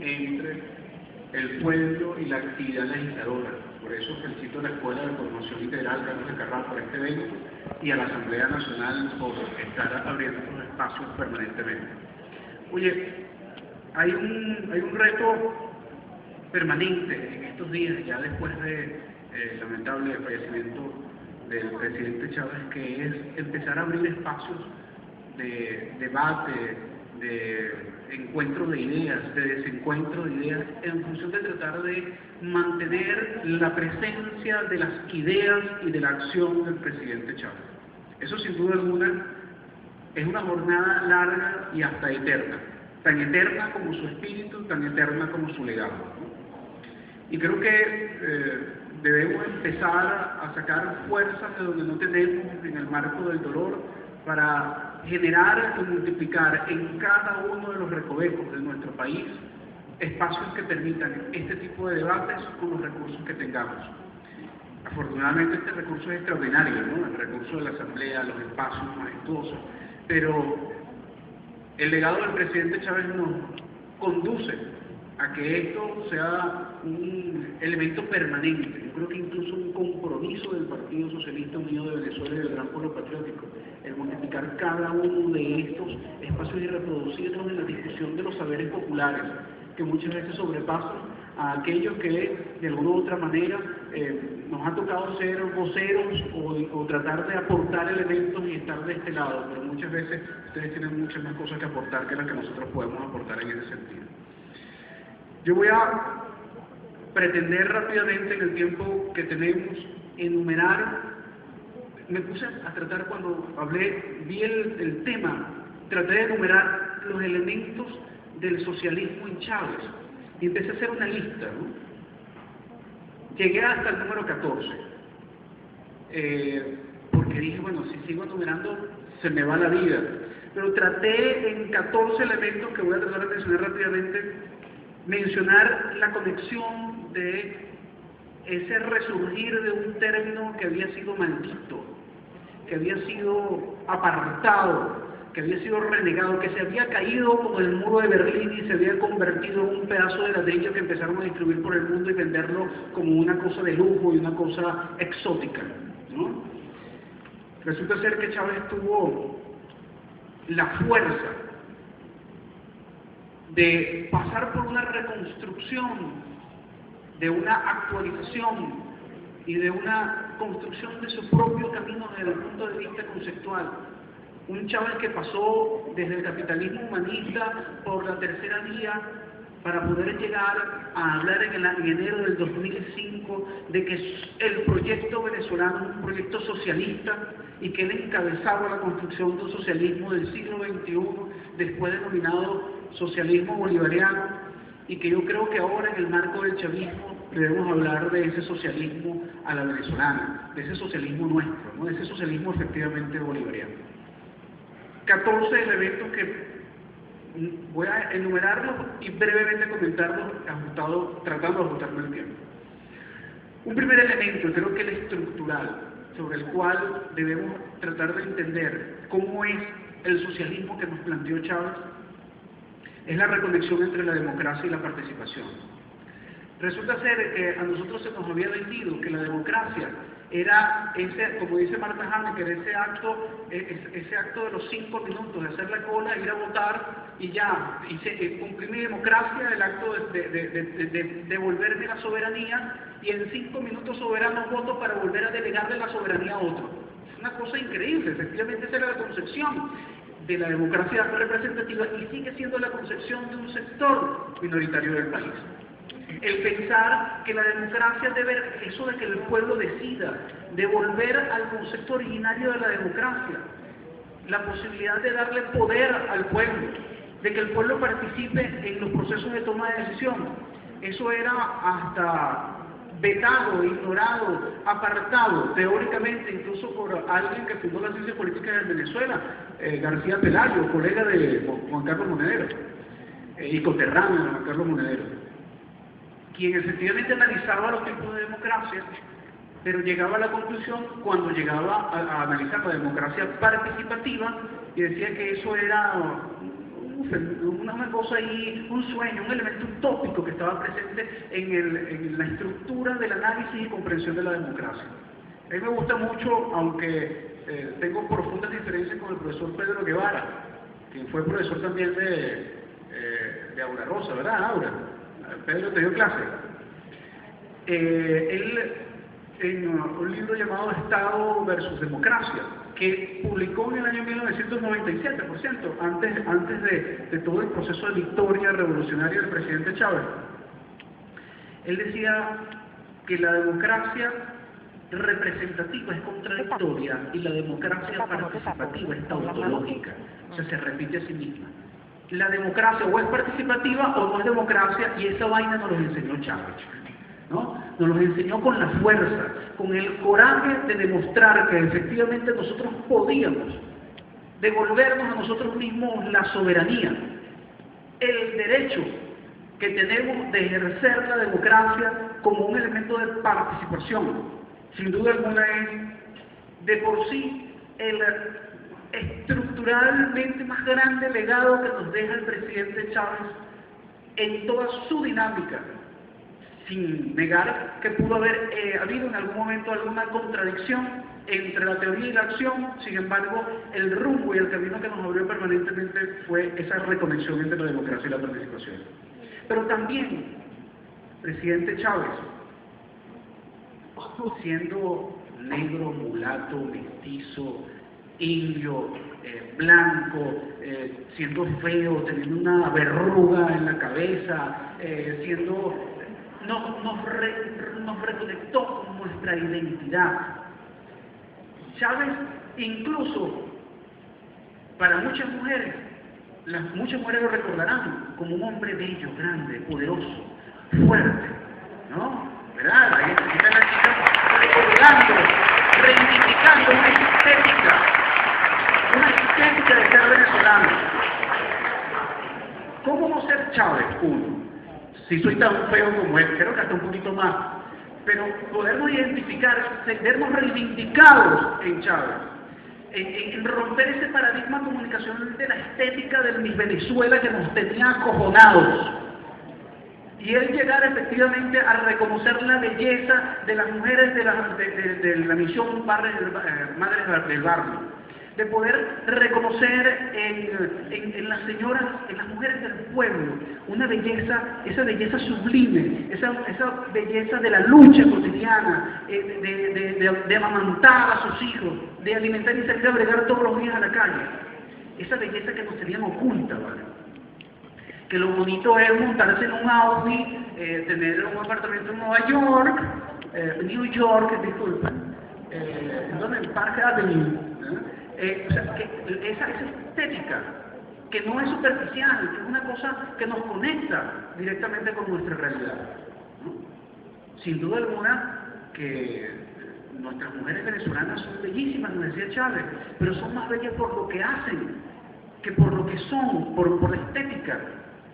entre el pueblo y la actividad legisladora. Por eso felicito a la Escuela de Formación Integral Carlos de Carrá por este evento y a la Asamblea Nacional por estar abriendo estos espacios permanentemente. Oye, hay un reto permanente en estos días, ya después de lamentable fallecimiento del presidente Chávez, que es empezar a abrir espacios de debate, de encuentro de ideas, de desencuentro de ideas, en función de tratar de mantener la presencia de las ideas y de la acción del presidente Chávez. Eso sin duda alguna es una jornada larga y hasta eterna, tan eterna como su espíritu, tan eterna como su legado, ¿no? Y creo que debemos empezar a sacar fuerzas de donde no tenemos en el marco del dolor para generar y multiplicar en cada uno de los recovecos de nuestro país espacios que permitan este tipo de debates con los recursos que tengamos. Afortunadamente este recurso es extraordinario, ¿no? El recurso de la Asamblea, los espacios majestuosos, pero el legado del presidente Chávez nos conduce a que esto sea un elemento permanente. Yo creo que incluso un compromiso del Partido Socialista Unido de Venezuela y del Gran Pueblo Patriótico, el multiplicar cada uno de estos espacios y reproducirlos en la discusión de los saberes populares, que muchas veces sobrepasan a aquellos que de alguna u otra manera nos ha tocado ser voceros o tratar de aportar elementos y estar de este lado, pero muchas veces ustedes tienen muchas más cosas que aportar que las que nosotros podemos aportar en ese sentido. Yo voy a pretender rápidamente en el tiempo que tenemos enumerar, me puse a tratar cuando vi el tema, traté de enumerar los elementos del socialismo en Chávez y empecé a hacer una lista, ¿no? Llegué hasta el número 14, porque dije, bueno, si sigo enumerando se me va la vida, pero traté en 14 elementos que voy a tratar de mencionar rápidamente, mencionar la conexión de ese resurgir de un término que había sido maldito, que había sido apartado, que había sido renegado, que se había caído como el muro de Berlín y se había convertido en un pedazo de ladrillo que empezaron a distribuir por el mundo y venderlo como una cosa de lujo y una cosa exótica, ¿no? Resulta ser que Chávez tuvo la fuerza de pasar por una reconstrucción, de una actualización y de una construcción de su propio camino desde el punto de vista conceptual. Un Chávez que pasó desde el capitalismo humanista por la tercera vía para poder llegar a hablar en enero del 2005 de que el proyecto venezolano es un proyecto socialista y que él encabezaba la construcción de un socialismo del siglo XXI, después denominado socialismo bolivariano, y que yo creo que ahora en el marco del chavismo debemos hablar de ese socialismo a la venezolana, de ese socialismo nuestro, ¿no? De ese socialismo efectivamente bolivariano. 14 elementos que voy a enumerarlos y brevemente comentarlos tratando de ajustarme el tiempo. Un primer elemento, creo que el estructural, sobre el cual debemos tratar de entender cómo es el socialismo que nos planteó Chávez, es la reconexión entre la democracia y la participación. Resulta ser que a nosotros se nos había vendido que la democracia era ese, como dice Marta Hanecker, ese acto de los 5 minutos, de hacer la cola, ir a votar y ya, cumplir mi democracia, el acto de devolverme la soberanía, y en 5 minutos soberanos voto para volver a delegarle la soberanía a otro. Es una cosa increíble, efectivamente esa era la concepción de la democracia representativa y sigue siendo la concepción de un sector minoritario del país. El pensar que la democracia debe, eso de que el pueblo decida, de volver al concepto originario de la democracia, la posibilidad de darle poder al pueblo, de que el pueblo participe en los procesos de toma de decisión. Eso era hasta vetado, ignorado, apartado, teóricamente, incluso por alguien que fundó la ciencia política de Venezuela, García Pelayo, colega de Juan Carlos Monedero, y coterráneo de Juan Carlos Monedero, quien efectivamente analizaba los tipos de democracia, pero llegaba a la conclusión, cuando llegaba a analizar la democracia participativa, y decía que eso era un una cosa ahí, un sueño, un elemento utópico que estaba presente en la estructura del análisis y comprensión de la democracia. A mí me gusta mucho, aunque tengo profundas diferencias con el profesor Pedro Guevara, quien fue profesor también de Aura Rosa, ¿verdad, Aura? Pedro te dio clase. Él, en un libro llamado Estado versus Democracia, que publicó en el año 1997, por cierto, antes de todo el proceso de victoria revolucionaria del presidente Chávez, él decía que la democracia representativa es contradictoria y la democracia participativa es tautológica, o sea, se repite a sí misma. La democracia o es participativa o no es democracia, y esa vaina nos lo enseñó Chávez, ¿no? Nos lo enseñó con la fuerza, con el coraje de demostrar que efectivamente nosotros podíamos devolvernos a nosotros mismos la soberanía, el derecho que tenemos de ejercer la democracia como un elemento de participación. Sin duda alguna es de por sí el estructuralmente más grande legado que nos deja el presidente Chávez en toda su dinámica, sin negar que pudo haber habido en algún momento alguna contradicción entre la teoría y la acción. Sin embargo, el rumbo y el camino que nos abrió permanentemente fue esa reconexión entre la democracia y la participación. Pero también, presidente Chávez, siendo negro, mulato, mestizo, indio, blanco, siendo feo, teniendo una verruga en la cabeza, nos reconectó con nuestra identidad. Chávez, incluso para muchas mujeres lo recordarán como un hombre bello, grande, poderoso, fuerte, ¿no? ¿Verdad? Ahí están las chicas recordando, reivindicando una estética de ser venezolano. ¿Cómo no ser Chávez? Uno, si soy tan feo como él, creo que hasta un poquito más, pero podernos identificar, sentirnos reivindicados en Chávez, en romper ese paradigma comunicacional de la estética del Miss Venezuela que nos tenía acojonados, y él llegar efectivamente a reconocer la belleza de las mujeres de la misión Madres del Barrio, de poder reconocer en las señoras, en las mujeres del pueblo, una belleza, esa belleza sublime, esa belleza de la lucha cotidiana, de amamantar a sus hijos, de alimentar y salir a bregar todos los días a la calle, esa belleza que nos tenían oculta, ¿vale? Que lo bonito es montarse en un Audi, tener un apartamento en Nueva York, New York, disculpen, en el Park Avenue, o sea, que esa estética, que no es superficial, que es una cosa que nos conecta directamente con nuestra realidad, ¿no? Sin duda alguna que nuestras mujeres venezolanas son bellísimas, nos decía Chávez, pero son más bellas por lo que hacen, que por lo que son, por la estética,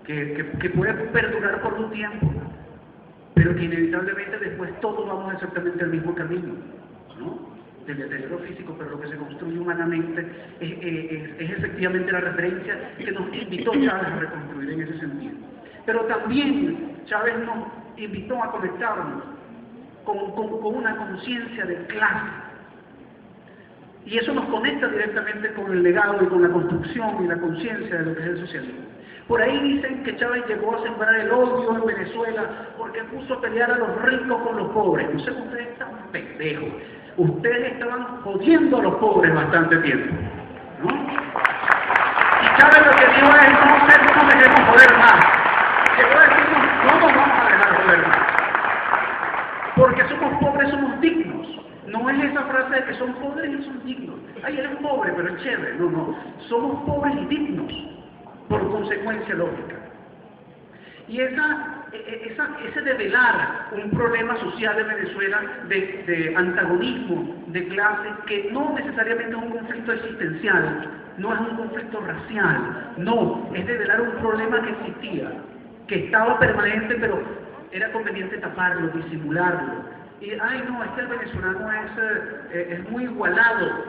que puede perdurar por un tiempo, pero que inevitablemente después todos vamos exactamente al mismo camino, ¿no? Del deterioro físico, pero lo que se construye humanamente es efectivamente la referencia que nos invitó Chávez a reconstruir en ese sentido. Pero también Chávez nos invitó a conectarnos con una conciencia de clase. Y eso nos conecta directamente con el legado y con la construcción y la conciencia de lo que es el socialismo. Por ahí dicen que Chávez llegó a sembrar el odio en Venezuela porque puso a pelear a los ricos con los pobres. No sé, ustedes están pendejos. Ustedes estaban jodiendo a los pobres bastante tiempo, ¿no? Y Chávez lo que dijo es: no nos dejemos joder más. Llegó a decirnos: no nos vamos a dejar joder más. Porque somos pobres, somos dignos. No es esa frase de que son pobres y son dignos. Ay, eres pobre, pero es chévere. No. Somos pobres y dignos, por consecuencia lógica. Y ese develar un problema social en Venezuela de antagonismo de clase, que no necesariamente es un conflicto existencial, no es un conflicto racial, no, es develar un problema que existía, que estaba permanente, pero era conveniente taparlo, disimularlo. Y, ay no, es que el venezolano es muy igualado,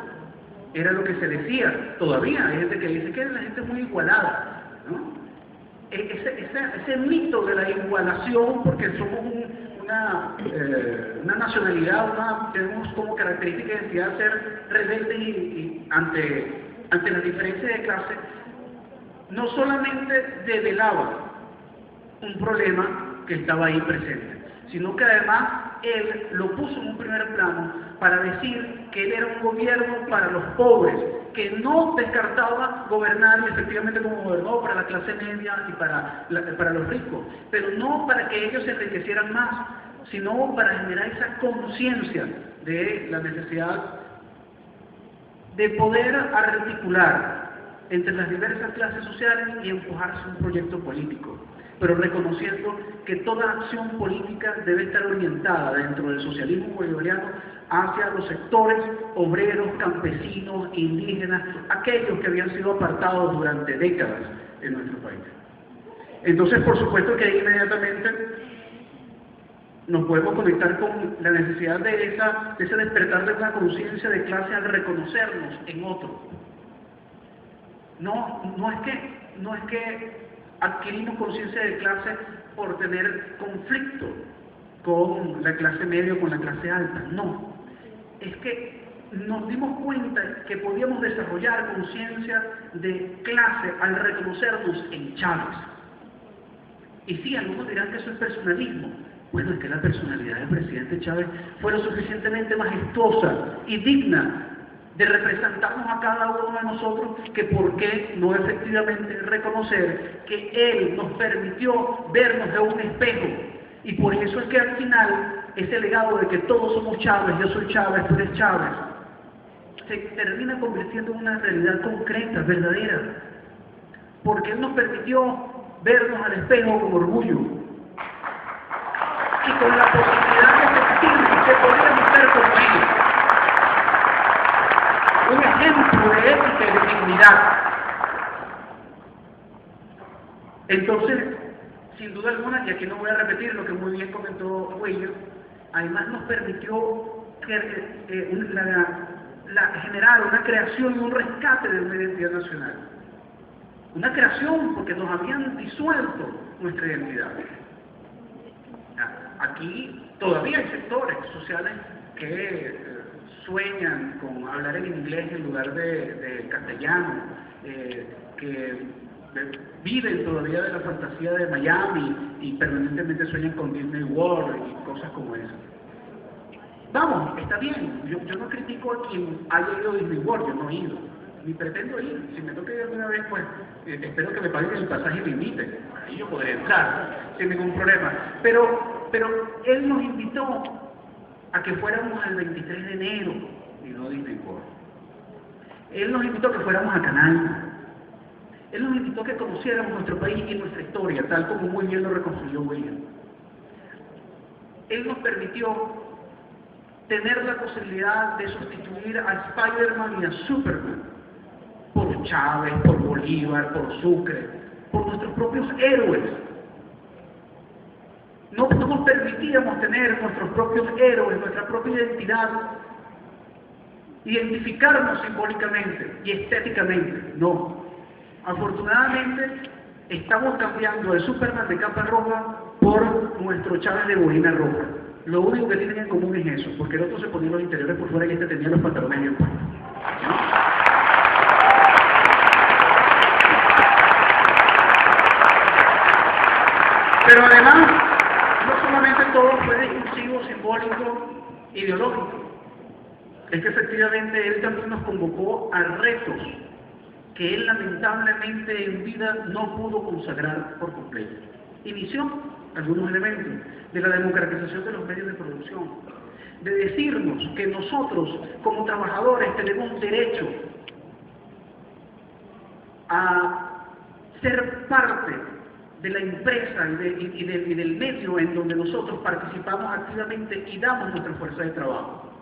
era lo que se decía, todavía hay gente que dice que la gente es muy igualada. ¿no? Ese mito de la igualación, porque somos una nacionalidad, tenemos como característica de identidad ser rebeldes y ante la diferencia de clase, no solamente develaba un problema que estaba ahí presente, sino que además él lo puso en un primer plano para decir que él era un gobierno para los pobres, que no descartaba gobernar, y efectivamente como gobernó para la clase media y para los ricos, pero no para que ellos se enriquecieran más, sino para generar esa conciencia de la necesidad de poder articular entre las diversas clases sociales y empujarse un proyecto político, pero reconociendo que toda acción política debe estar orientada dentro del socialismo bolivariano hacia los sectores obreros, campesinos, indígenas, aquellos que habían sido apartados durante décadas en nuestro país. Entonces, por supuesto que ahí inmediatamente nos podemos conectar con la necesidad de ese despertar de una conciencia de clase al reconocernos en otro. No es que adquirimos conciencia de clase por tener conflicto con la clase media o con la clase alta, no. Es que nos dimos cuenta que podíamos desarrollar conciencia de clase al reconocernos en Chávez. Y sí, algunos dirán que eso es personalismo. Bueno, es que la personalidad del presidente Chávez fue lo suficientemente majestuosa y digna de representarnos a cada uno de nosotros, que por qué no efectivamente reconocer que él nos permitió vernos de un espejo. Y por eso es que al final ese legado de que todos somos Chávez, yo soy Chávez, tú eres Chávez, se termina convirtiendo en una realidad concreta, verdadera, porque él nos permitió vernos al espejo con orgullo y con la posibilidad de sentirnos que podíamos ser como ellos. Un ejemplo de ética y de dignidad. Entonces, sin duda alguna, y aquí no voy a repetir lo que muy bien comentó William, además nos permitió generar una creación y un rescate de una identidad nacional. Una creación porque nos habían disuelto nuestra identidad. Aquí todavía hay sectores sociales que sueñan con hablar en inglés en lugar de castellano, que viven todavía de la fantasía de Miami y permanentemente sueñan con Disney World y cosas como esas. Vamos, está bien, yo no critico a quien haya ido a Disney World, yo no he ido, ni pretendo ir. Si me toca ir alguna vez, pues espero que me paguen el pasaje y me inviten, ahí yo podré entrar sin ningún problema. Pero él nos invitó a que fuéramos al 23 de enero y no a Disney World. Él nos invitó a que fuéramos a Canal. Él nos invitó a que conociéramos nuestro país y nuestra historia, tal como muy bien lo reconstruyó William. Él nos permitió tener la posibilidad de sustituir a Spider-Man y a Superman por Chávez, por Bolívar, por Sucre, por nuestros propios héroes. No nos permitíamos tener nuestros propios héroes, nuestra propia identidad, identificarnos simbólicamente y estéticamente, no. Afortunadamente, estamos cambiando el Superman de capa roja por nuestro Chávez de bobina roja. Lo único que tienen en común es eso, porque el otro se ponía los interiores por fuera y este tenía los pantalones bien puestos. Pero además, no solamente todo fue discursivo, simbólico, ideológico. Es que efectivamente él también nos convocó a retos que él lamentablemente en vida no pudo consagrar por completo. Inició algunos elementos de la democratización de los medios de producción, de decirnos que nosotros como trabajadores tenemos derecho a ser parte de la empresa y del medio en donde nosotros participamos activamente y damos nuestra fuerza de trabajo.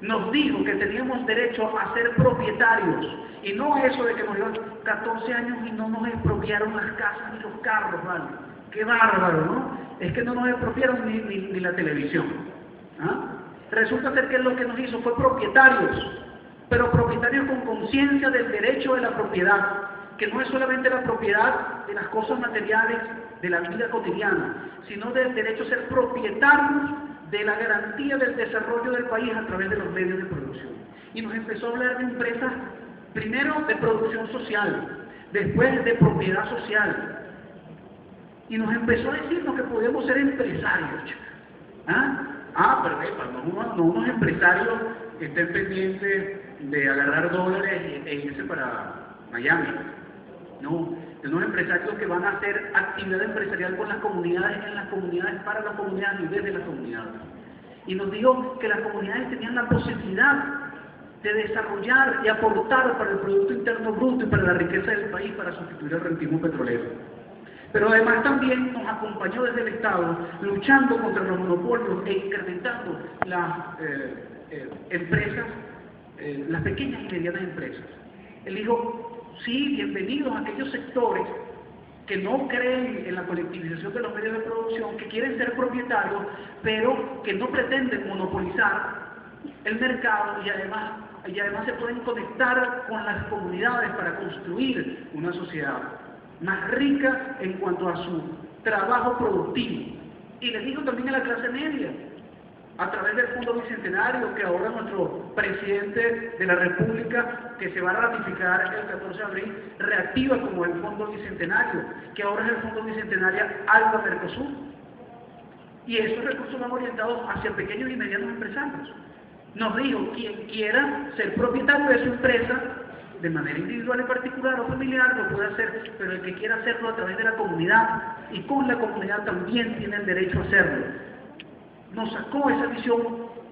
Nos dijo que teníamos derecho a ser propietarios, y no eso de que nos llevan 14 años y no nos expropiaron las casas ni los carros, ¿vale? ¡Qué bárbaro!, ¿no? Es que no nos expropiaron ni la televisión. ¿Ah? Resulta ser que él lo que nos hizo fue propietarios, pero propietarios con conciencia del derecho de la propiedad, que no es solamente la propiedad de las cosas materiales de la vida cotidiana, sino del derecho a ser propietarios de la garantía del desarrollo del país a través de los medios de producción. Y nos empezó a hablar de empresas, primero de producción social, después de propiedad social, y nos empezó a decirnos que podíamos ser empresarios. Pero no unos empresarios que estén pendientes de agarrar dólares e irse para Miami. No, unos empresarios que van a hacer actividad empresarial con las comunidades, en las comunidades, para las comunidades y desde las comunidades. Y nos dijo que las comunidades tenían la posibilidad de desarrollar y aportar para el Producto Interno Bruto y para la riqueza del país para sustituir el rentismo petrolero. Pero además también nos acompañó desde el Estado, luchando contra los monopolios e incrementando las empresas, las pequeñas y medianas empresas. Él dijo, sí, bienvenidos a aquellos sectores que no creen en la colectivización de los medios de producción, que quieren ser propietarios, pero que no pretenden monopolizar el mercado y además se pueden conectar con las comunidades para construir una sociedad más rica en cuanto a su trabajo productivo. Y les digo también a la clase media, a través del Fondo Bicentenario, que ahora nuestro presidente de la República, que se va a ratificar el 14 de abril, reactiva como el Fondo Bicentenario, que ahora es el Fondo Bicentenario Alba Mercosur. Y esos recursos van orientados hacia pequeños y medianos empresarios. Nos dijo, quien quiera ser propietario de su empresa, de manera individual y particular o familiar, lo puede hacer, pero el que quiera hacerlo a través de la comunidad y con la comunidad también tiene el derecho a hacerlo. Nos sacó esa visión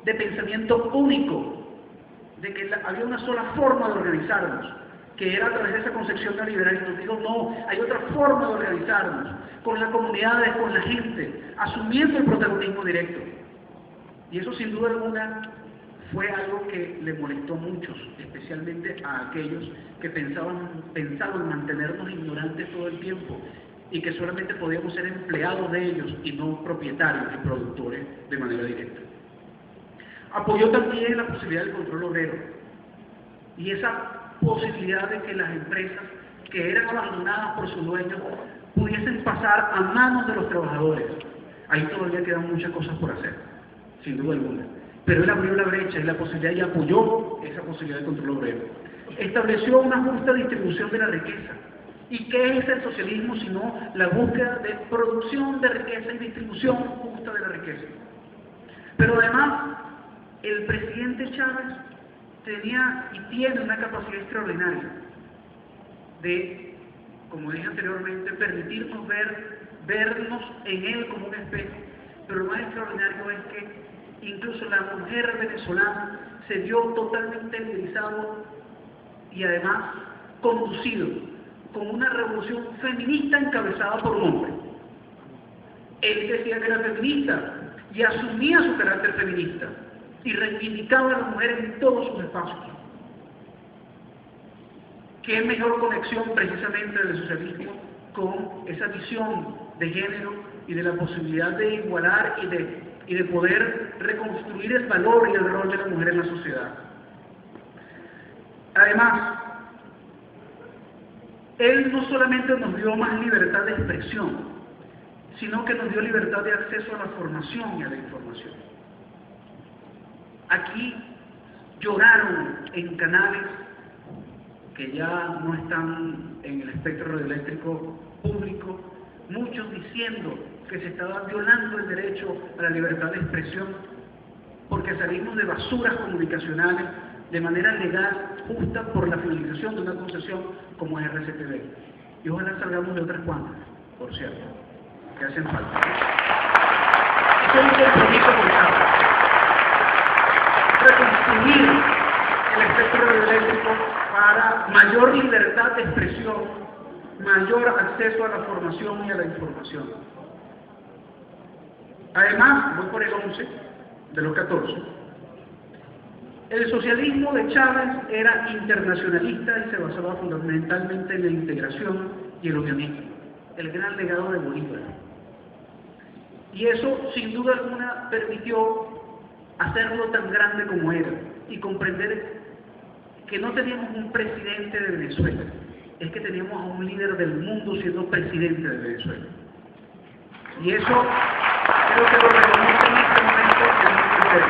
de pensamiento único, de que había una sola forma de organizarnos, que era a través de esa concepción neoliberal, y nos dijo, no, hay otra forma de organizarnos, con las comunidades, con la gente, asumiendo el protagonismo directo. Y eso sin duda alguna fue algo que le molestó a muchos, especialmente a aquellos que pensaban mantenernos ignorantes todo el tiempo y que solamente podíamos ser empleados de ellos y no propietarios y productores de manera directa. Apoyó también la posibilidad del control obrero y esa posibilidad de que las empresas que eran abandonadas por sus dueños pudiesen pasar a manos de los trabajadores. Ahí todavía quedan muchas cosas por hacer, sin duda alguna. Pero él abrió la brecha y la posibilidad y apoyó esa posibilidad de control obrero. Estableció una justa distribución de la riqueza. ¿Y qué es el socialismo sino la búsqueda de producción de riqueza y distribución justa de la riqueza? Pero además, el presidente Chávez tenía y tiene una capacidad extraordinaria de, como dije anteriormente, permitirnos vernos en él como un espejo. Pero lo más extraordinario es que incluso la mujer venezolana se vio totalmente liderizado y además conducido con una revolución feminista encabezada por un hombre. Él decía que era feminista y asumía su carácter feminista y reivindicaba a la mujer en todos sus espacios. ¿Qué mejor conexión precisamente del socialismo con esa visión de género y de la posibilidad de igualar y de poder reconstruir el valor y el rol de la mujer en la sociedad? Además, él no solamente nos dio más libertad de expresión, sino que nos dio libertad de acceso a la formación y a la información. Aquí lloraron en canales que ya no están en el espectro radioeléctrico público, muchos diciendo que se estaba violando el derecho a la libertad de expresión porque salimos de basuras comunicacionales de manera legal, justa, por la finalización de una concesión como es RCTV. Y ojalá salgamos de otras cuantas, por cierto, que hacen falta. Ese es un compromiso con Chávez. Reconstruir el espectro radioeléctrico para mayor libertad de expresión, mayor acceso a la formación y a la información. Además, voy por el 11 de los 14. El socialismo de Chávez era internacionalista y se basaba fundamentalmente en la integración y el unionismo, el gran legado de Bolívar. Y eso, sin duda alguna, permitió hacerlo tan grande como era y comprender que no teníamos un presidente de Venezuela, es que teníamos a un líder del mundo siendo presidente de Venezuela. Y eso creo que lo reconoce en este momento el mundo entero.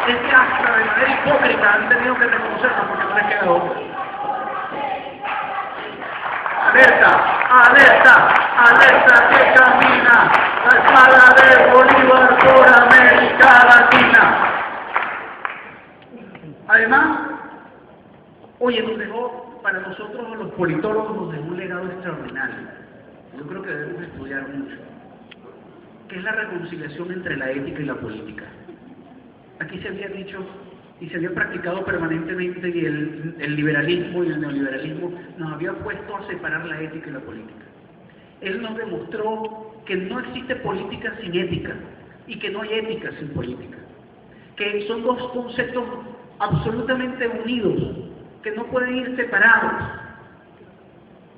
Es que hasta de manera hipócrita han tenido que reconocerlo porque no les queda otra. ¡Alerta! ¡Alerta! ¡Alerta que camina la espada de Bolívar por América Latina! Además, oye, nos dejó, para nosotros los politólogos, nos dejó un legado extraordinario. Yo creo que debemos estudiar mucho, que es la reconciliación entre la ética y la política. Aquí se había dicho y se había practicado permanentemente y el liberalismo y el neoliberalismo nos había puesto a separar la ética y la política. Él nos demostró que no existe política sin ética y que no hay ética sin política, que son dos conceptos absolutamente unidos, que no pueden ir separados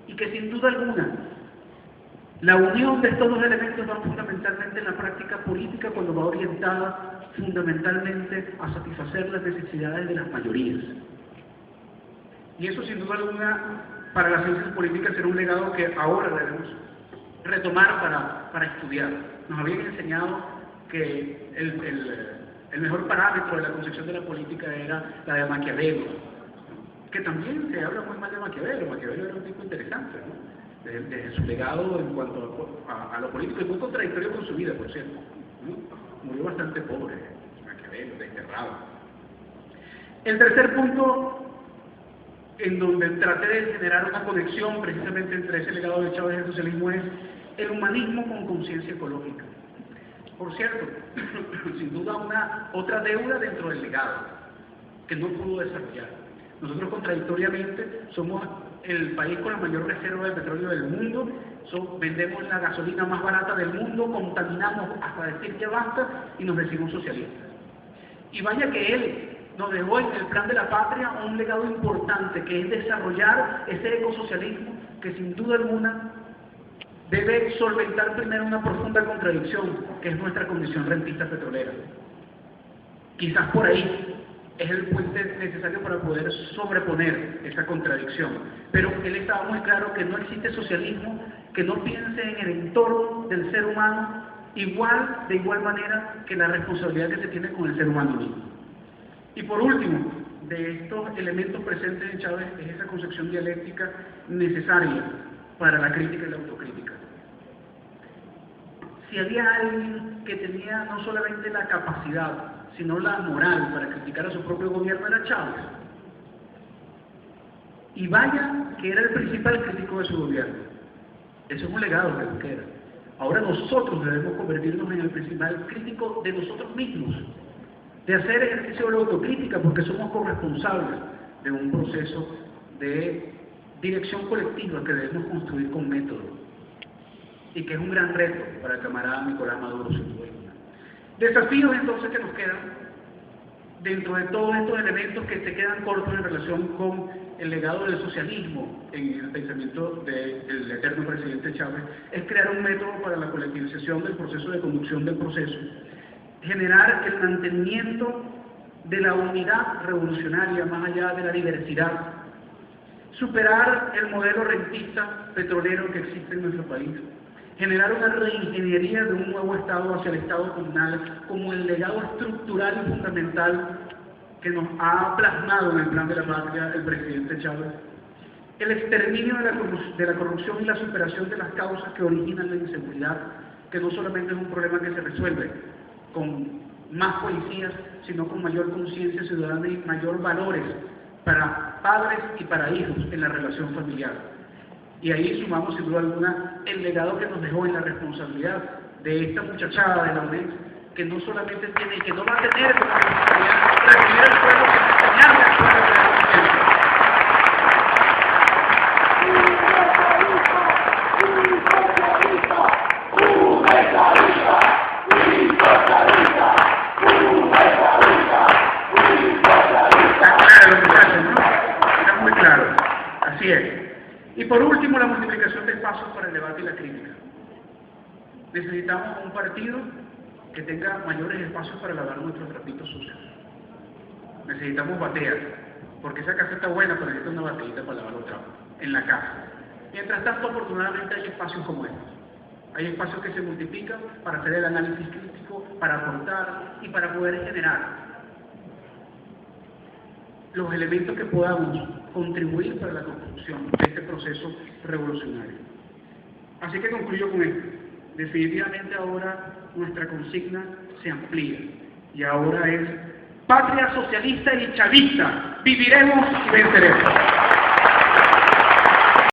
y que sin duda alguna la unión de estos dos elementos va fundamentalmente en la práctica política cuando va orientada fundamentalmente a satisfacer las necesidades de las mayorías. Y eso sin duda alguna para las ciencias políticas será un legado que ahora debemos retomar para estudiar. Nos habían enseñado que el mejor parámetro de la concepción de la política era la de Maquiavelo, que también se habla muy mal de Maquiavelo. Maquiavelo era un tipo interesante, ¿no? De su legado en cuanto a lo político, y muy contradictorio con su vida, por cierto, ¿no? Murió bastante pobre, Maquiavelo, desterrado. El tercer punto, en donde traté de generar una conexión precisamente entre ese legado de Chávez y el socialismo, es el humanismo con conciencia ecológica. Por cierto, sin duda otra deuda dentro del legado, que no pudo desarrollar. Nosotros contradictoriamente somos el país con la mayor reserva de petróleo del mundo, vendemos la gasolina más barata del mundo, contaminamos hasta decir que basta y nos decimos socialistas. Y vaya que él nos dejó en el plan de la patria un legado importante, que es desarrollar ese ecosocialismo que sin duda alguna debe solventar primero una profunda contradicción, que es nuestra condición rentista petrolera. Quizás por ahí es el puente necesario para poder sobreponer esa contradicción. Pero él estaba muy claro que no existe socialismo que no piense en el entorno del ser humano de igual manera que la responsabilidad que se tiene con el ser humano mismo. Y por último, de estos elementos presentes en Chávez es esa concepción dialéctica necesaria para la crítica y la autocrítica. Si había alguien que tenía no solamente la capacidad, sino la moral para criticar a su propio gobierno, era Chávez. Y vaya que era el principal crítico de su gobierno. Eso es un legado que nos queda. Ahora nosotros debemos convertirnos en el principal crítico de nosotros mismos, de hacer ejercicio de la autocrítica, porque somos corresponsables de un proceso de dirección colectiva que debemos construir con método, y que es un gran reto para el camarada Nicolás Maduro, sin duda. Desafíos entonces que nos quedan dentro de todos estos elementos que se quedan cortos en relación con el legado del socialismo en el pensamiento del eterno presidente Chávez, es crear un método para la colectivización del proceso de conducción del proceso, generar el mantenimiento de la unidad revolucionaria más allá de la diversidad, superar el modelo rentista petrolero que existe en nuestro país, generar una reingeniería de un nuevo Estado hacia el Estado comunal como el legado estructural y fundamental que nos ha plasmado en el plan de la patria el presidente Chávez, el exterminio de la corrupción y la superación de las causas que originan la inseguridad, que no solamente es un problema que se resuelve con más policías, sino con mayor conciencia ciudadana y mayor valores para padres y para hijos en la relación familiar. Y ahí sumamos sin duda alguna el legado que nos dejó en la responsabilidad de esta muchachada de la UNED, que no solamente tiene y que no va a tener como responsabilidad recibir al pueblo, sino enseñarle al pueblo de la Está muy claro, así es. Y por último, la multiplicación de espacios para el debate y la crítica. Necesitamos un partido que tenga mayores espacios para lavar nuestros trapitos sucios. Necesitamos bateas, porque esa casa está buena, pero necesita una batería para lavar los trapos, en la casa. Mientras tanto, afortunadamente hay espacios como estos. Hay espacios que se multiplican para hacer el análisis crítico, para aportar y para poder generar los elementos que podamos contribuir para la construcción de este proceso revolucionario. Así que concluyo con esto. Definitivamente ahora nuestra consigna se amplía y ahora es patria socialista y chavista, viviremos y venceremos.